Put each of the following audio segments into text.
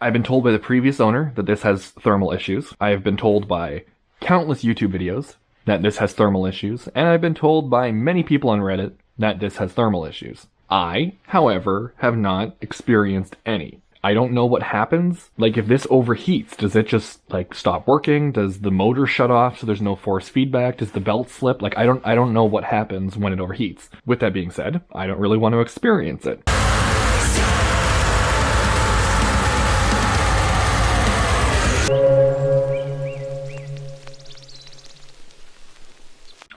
I've been told by the previous owner that this has thermal issues. I have been told by countless YouTube videos that this has thermal issues, and I've been told by many people on Reddit that this has thermal issues. I, however, have not experienced any. I don't know what happens. Like, if this overheats, does it just, like, stop working? Does the motor shut off so there's no force feedback? Does the belt slip? Like, I don't know what happens when it overheats. With that being said, I don't really want to experience it.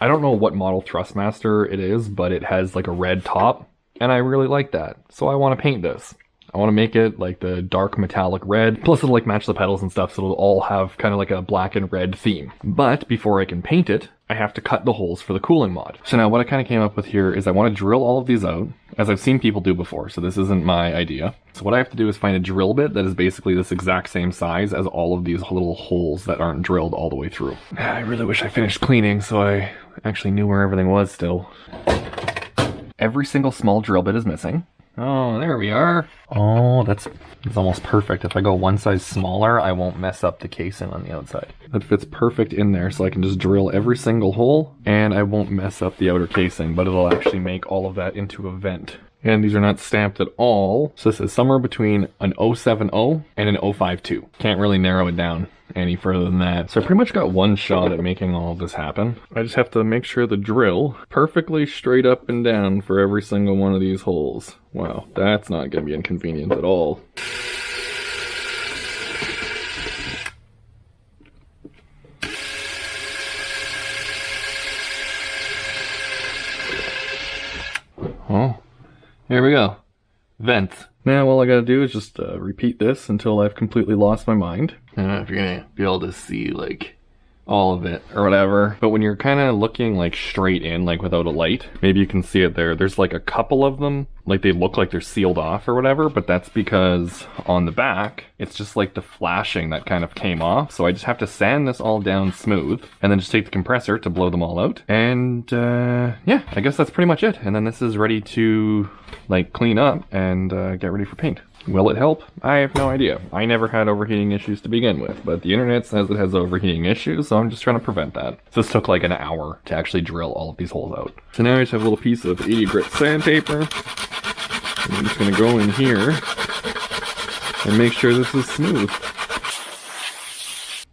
I don't know what model Thrustmaster it is, but it has like a red top, and I really like that. So I want to paint this. I want to make it like the dark metallic red, plus it'll like match the pedals and stuff, so it'll all have kind of like a black and red theme. But before I can paint it, I have to cut the holes for the cooling mod. So now what I kind of came up with here is I want to drill all of these out, as I've seen people do before, so this isn't my idea. So what I have to do is find a drill bit that is basically this exact same size as all of these little holes that aren't drilled all the way through. I really wish I finished cleaning so I actually knew where everything was still. Every single small drill bit is missing. Oh, there we are. Oh, that's almost perfect. If I go one size smaller, I won't mess up the casing on the outside. That fits perfect in there, so I can just drill every single hole, and I won't mess up the outer casing, but it'll actually make all of that into a vent. And these are not stamped at all, so this is somewhere between an 070 and an 052. Can't really narrow it down any further than that. So I pretty much got one shot at making all of this happen. I just have to make sure the drill perfectly straight up and down for every single one of these holes. Wow, that's not going to be inconvenient at all. Oh, here we go. Vent. Now all I gotta do is just repeat this until I've completely lost my mind. I don't know if you're gonna be able to see like all of it or whatever, but when you're kind of looking like straight in, like without a light, maybe you can see it there. There's like a couple of them, like they look like they're sealed off or whatever, but that's because on the back, it's just like the flashing that kind of came off. So I just have to sand this all down smooth and then just take the compressor to blow them all out. And yeah, I guess that's pretty much it. And then this is ready to like clean up and get ready for paint. Will it help? I have no idea. I never had overheating issues to begin with, but the internet says it has overheating issues, so I'm just trying to prevent that. So this took like an hour to actually drill all of these holes out. So now I just have a little piece of 80 grit sandpaper. I'm just gonna go in here and make sure this is smooth.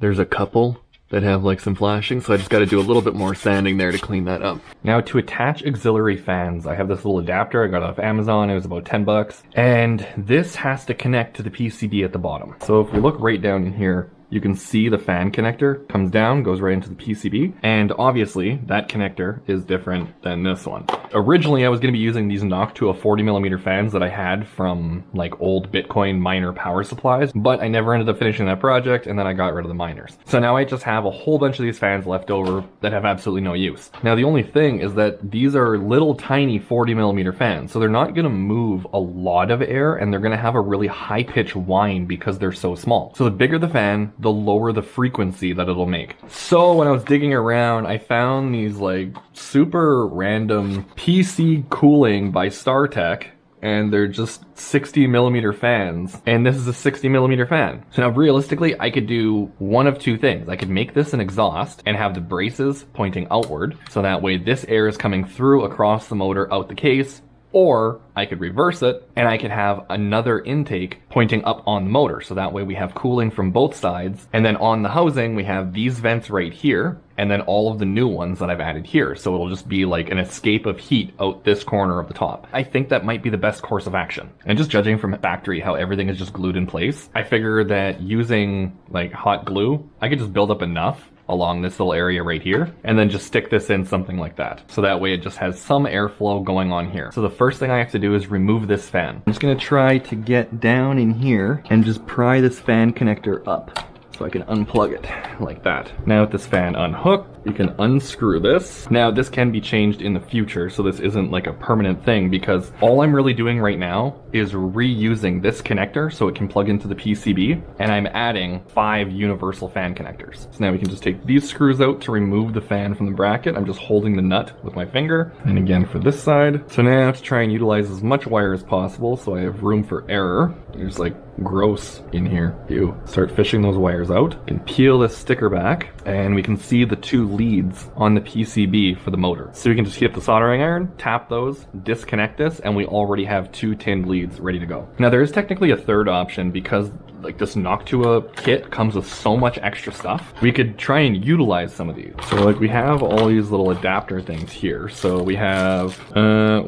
There's a couple that have like some flashing, so I just got to do a little bit more sanding there to clean that up. Now to attach auxiliary fans, I have this little adapter I got off Amazon. It was about 10 bucks, and this has to connect to the PCB at the bottom. So if we look right down in here, you can see the fan connector comes down, goes right into the PCB, and obviously that connector is different than this one. Originally, I was going to be using these Noctua 40mm fans that I had from like old Bitcoin miner power supplies, but I never ended up finishing that project, and then I got rid of the miners. So now I just have a whole bunch of these fans left over that have absolutely no use. Now the only thing is that these are little tiny 40mm fans, so they're not going to move a lot of air, and they're going to have a really high-pitched whine because they're so small. So the bigger the fan, the lower the frequency that it'll make. So when I was digging around, I found these like super random PC cooling by StarTech, and they're just 60mm fans, and this is a 60mm fan. So now realistically, I could do one of two things. I could make this an exhaust and have the braces pointing outward, so that way this air is coming through across the motor out the case, or I could reverse it and I could have another intake pointing up on the motor, so that way we have cooling from both sides, and then on the housing we have these vents right here, and then all of the new ones that I've added here, so it'll just be like an escape of heat out this corner of the top. I think that might be the best course of action. And just judging from factory how everything is just glued in place, I figure that using like hot glue, I could just build up enough along this little area right here, and then just stick this in something like that. So that way it just has some airflow going on here. So the first thing I have to do is remove this fan. I'm just gonna try to get down in here and just pry this fan connector up, so I can unplug it like that. Now with this fan unhooked, you can unscrew this. Now this can be changed in the future, so this isn't like a permanent thing, because all I'm really doing right now is reusing this connector so it can plug into the PCB, and I'm adding 5 universal fan connectors. So now we can just take these screws out to remove the fan from the bracket. I'm just holding the nut with my finger. And again for this side. So now to try and utilize as much wire as possible so I have room for error, there's like gross in here. Ew. Start fishing those wires out. You can peel this sticker back, and we can see the 2 leads on the PCB for the motor. So we can just hit the soldering iron, tap those, disconnect this, and we already have 2 tinned leads ready to go. Now there is technically a third option because like this Noctua kit comes with so much extra stuff. We could try and utilize some of these. So like we have all these little adapter things here. So we have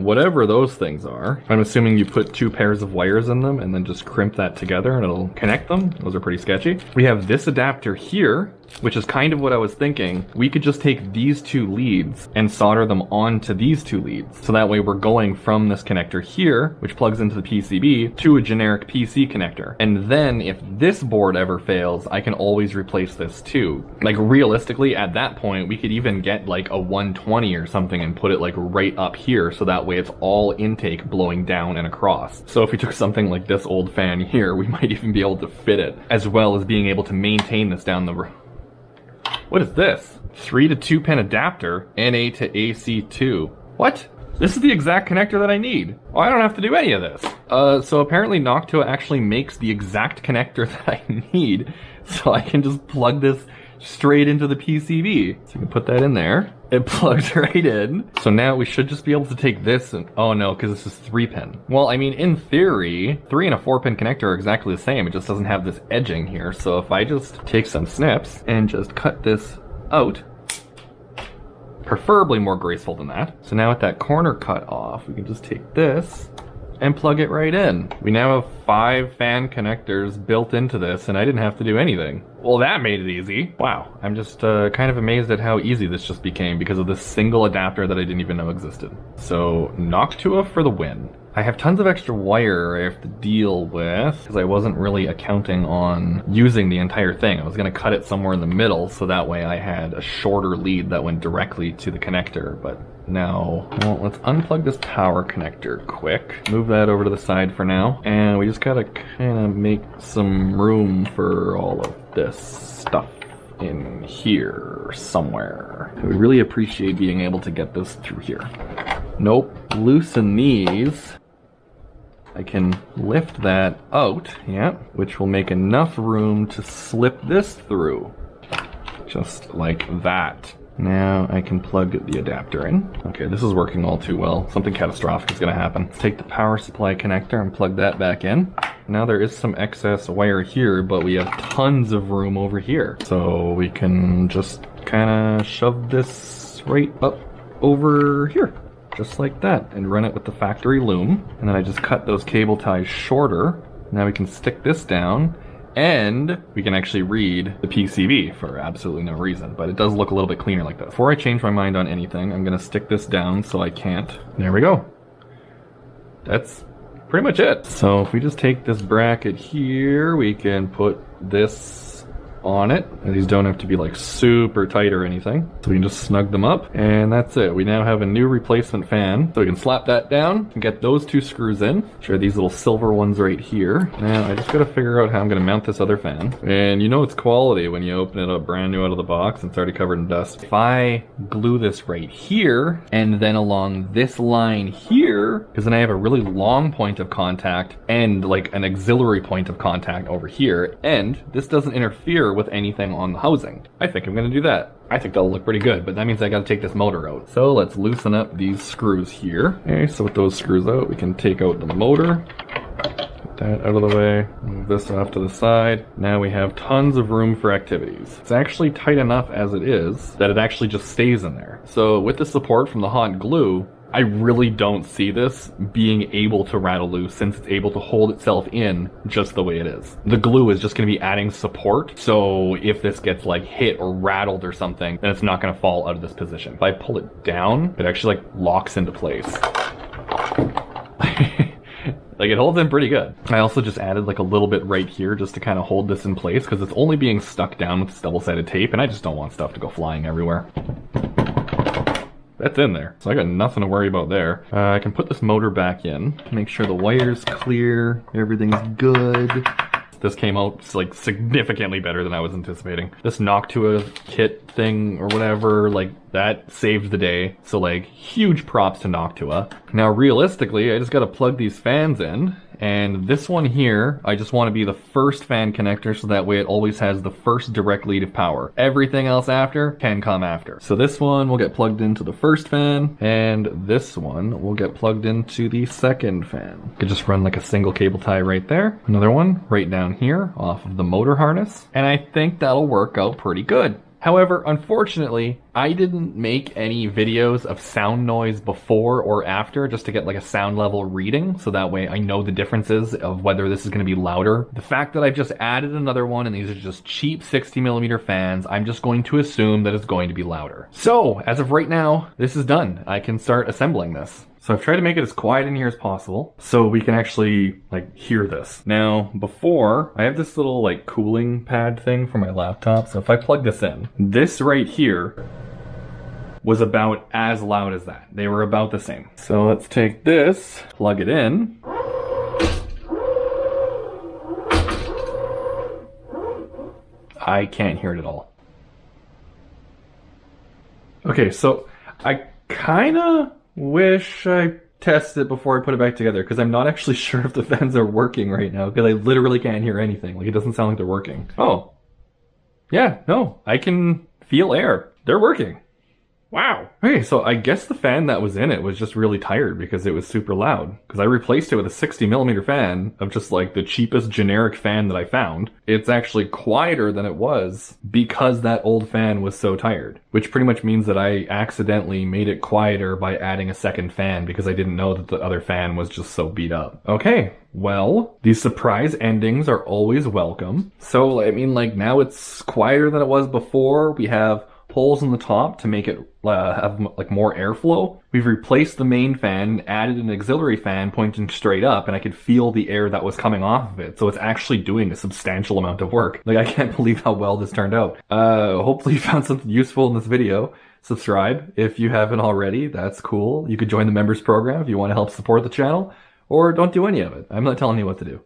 whatever those things are. I'm assuming you put 2 pairs of wires in them and then just crimp that together and it'll connect them. Those are pretty sketchy. We have this adapter here, which is kind of what I was thinking. We could just take these 2 leads and solder them onto these 2 leads. So that way we're going from this connector here, which plugs into the PCB, to a generic PC connector. And then if this board ever fails, I can always replace this too. Like realistically, at that point, we could even get like a 120 or something and put it like right up here. So that way it's all intake blowing down and across. So if we took something like this old fan here, we might even be able to fit it, as well as being able to maintain this down the road. What is this? 3 to 2 pin adapter, NA to AC2. What? This is the exact connector that I need. Oh, I don't have to do any of this. So apparently Noctua actually makes the exact connector that I need. So I can just plug this straight into the PCB. So you can put that in there. It plugs right in. So now we should just be able to take this and, oh no, because this is 3 pin. Well, I mean, in theory, 3 and a 4 pin connector are exactly the same. It just doesn't have this edging here. So if I just take some snips and just cut this out, preferably more graceful than that. So now with that corner cut off, we can just take this and plug it right in. We now have 5 fan connectors built into this and I didn't have to do anything. Well, that made it easy. Wow, I'm just kind of amazed at how easy this just became because of this single adapter that I didn't even know existed. So Noctua for the win. I have tons of extra wire I have to deal with because I wasn't really accounting on using the entire thing. I was going to cut it somewhere in the middle so that way I had a shorter lead that went directly to the connector. But now, well, let's unplug this power connector quick. Move that over to the side for now. And we just got to kind of make some room for all of this stuff in here somewhere. I would really appreciate being able to get this through here. Nope. Loosen these. I can lift that out, yeah, which will make enough room to slip this through. Just like that. Now I can plug the adapter in. Okay, this is working all too well. Something catastrophic is gonna happen. Let's take the power supply connector and plug that back in. Now there is some excess wire here, but we have tons of room over here. So we can just kinda shove this right up over here. Just like that, and run it with the factory loom. And then I just cut those cable ties shorter. Now we can stick this down, and we can actually read the PCB for absolutely no reason, but it does look a little bit cleaner like that. Before I change my mind on anything, I'm gonna stick this down so I can't. There we go. That's pretty much it. So if we just take this bracket here, we can put this on it. And these don't have to be like super tight or anything. So we can just snug them up and that's it. We now have a new replacement fan. So we can slap that down and get those 2 screws in. Sure, these little silver ones right here. Now I just gotta figure out how I'm gonna mount this other fan. And you know it's quality when you open it up brand new out of the box and it's already covered in dust. If I glue this right here and then along this line here, because then I have a really long point of contact and like an auxiliary point of contact over here, and this doesn't interfere with anything on the housing. I think I'm gonna do that. I think that'll look pretty good, but that means I gotta take this motor out. So let's loosen up these screws here. Okay, so with those screws out, we can take out the motor. Put that out of the way. Move this off to the side. Now we have tons of room for activities. It's actually tight enough as it is that it actually just stays in there. So with the support from the hot glue, I really don't see this being able to rattle loose since it's able to hold itself in just the way it is. The glue is just going to be adding support, so if this gets like hit or rattled or something, then it's not going to fall out of this position. If I pull it down, it actually like locks into place. Like it holds in pretty good. I also just added like a little bit right here just to kind of hold this in place because it's only being stuck down with this double-sided tape and I just don't want stuff to go flying everywhere. That's in there, so I got nothing to worry about there. I can put this motor back in, make sure the wire's clear, everything's good. This came out like significantly better than I was anticipating. This Noctua kit thing or whatever, like that saved the day. So like huge props to Noctua. Now realistically, I just gotta plug these fans in And this one here, I just want to be the first fan connector so that way it always has the first direct lead of power. Everything else after can come after. So this one will get plugged into the first fan, and this one will get plugged into the second fan. Could just run like a single cable tie right there. Another one right down here off of the motor harness. And I think that'll work out pretty good. However, unfortunately, I didn't make any videos of sound noise before or after just to get like a sound level reading, so that way I know the differences of whether this is going to be louder. The fact that I've just added another one and these are just cheap 60mm fans, I'm just going to assume that it's going to be louder. So, as of right now, this is done. I can start assembling this. So I've tried to make it as quiet in here as possible so we can actually like hear this. Now before, I have this little like cooling pad thing for my laptop. So if I plug this in, this right here was about as loud as that. They were about the same. So let's take this, plug it in. I can't hear it at all. Okay, so I kinda wish I tested it before I put it back together because I'm not actually sure if the fans are working right now because I literally can't hear anything. Like, it doesn't sound like they're working. Oh. Yeah, no, I can feel air. They're working. Wow. Okay, so I guess the fan that was in it was just really tired because it was super loud. Because I replaced it with a 60mm fan of just like the cheapest generic fan that I found. It's actually quieter than it was because that old fan was so tired. Which pretty much means that I accidentally made it quieter by adding a second fan because I didn't know that the other fan was just so beat up. Okay, well, these surprise endings are always welcome. So, I mean, like, now it's quieter than it was before. We have holes in the top to make it have like more airflow. We've replaced the main fan, added an auxiliary fan pointing straight up, and I could feel the air that was coming off of it. So it's actually doing a substantial amount of work. Like, I can't believe how well this turned out. Hopefully you found something useful in this video. Subscribe if you haven't already. That's cool. You could join the members program if you want to help support the channel, or don't do any of it. I'm not telling you what to do.